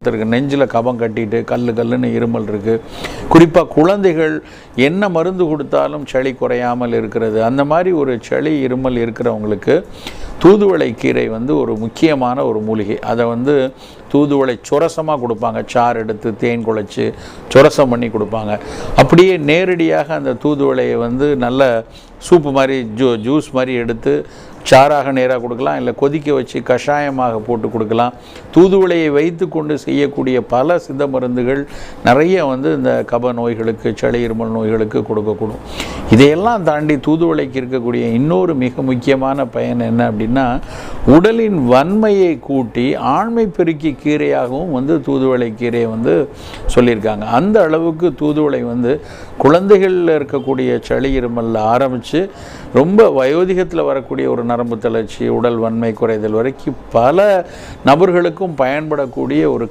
ஒருத்தருக்கு நெஞ்சில் கபம் கட்டிட்டு கல்லுன்னு இருமல் இருக்குது. குறிப்பாக குழந்தைகள் என்ன மருந்து கொடுத்தாலும் சளி குறையாமல் இருக்கிறது. அந்த மாதிரி ஒரு சளி இருமல் இருக்கிறவங்களுக்கு தூதுவளை கீரை வந்து ஒரு முக்கியமான ஒரு மூலிகை. அதை வந்து தூதுவளை சுரசமாக கொடுப்பாங்க. சாறு எடுத்து தேன் குழைச்சி சுரசம் பண்ணி கொடுப்பாங்க. அப்படியே நேரடியாக அந்த தூதுவளையை வந்து நல்ல சூப்பு மாதிரி ஜூஸ் மாதிரி எடுத்து சாராக நேராக கொடுக்கலாம், இல்லை கொதிக்க வச்சு கஷாயமாக போட்டு கொடுக்கலாம். தூதுவளையை வைத்து கொண்டு செய்யக்கூடிய பல சித்த மருந்துகள் நிறைய வந்து இந்த கப நோய்களுக்கு, சளி இருமல் நோய்களுக்கு கொடுக்கக்கூடும். இதையெல்லாம் தாண்டி தூதுவளைக்கு இருக்கக்கூடிய இன்னொரு மிக முக்கியமான பயன் என்ன அப்படின்னா, உடலின் வன்மையை கூட்டி ஆண்மை பெருக்கி கீரையாகவும் வந்து தூதுவளை கீரையை வந்து சொல்லியிருக்காங்க. அந்த அளவுக்கு தூதுவளை வந்து குழந்தைகளில் இருக்கக்கூடிய சளி இருமலில் ஆரம்பித்து ரொம்ப வயோதிகத்தில் வரக்கூடிய ஒரு நரம்பு தளர்ச்சி, உடல் வன்மை குறைதல் வரைக்கும் பல நபர்களுக்கும் பயன்படக்கூடிய ஒரு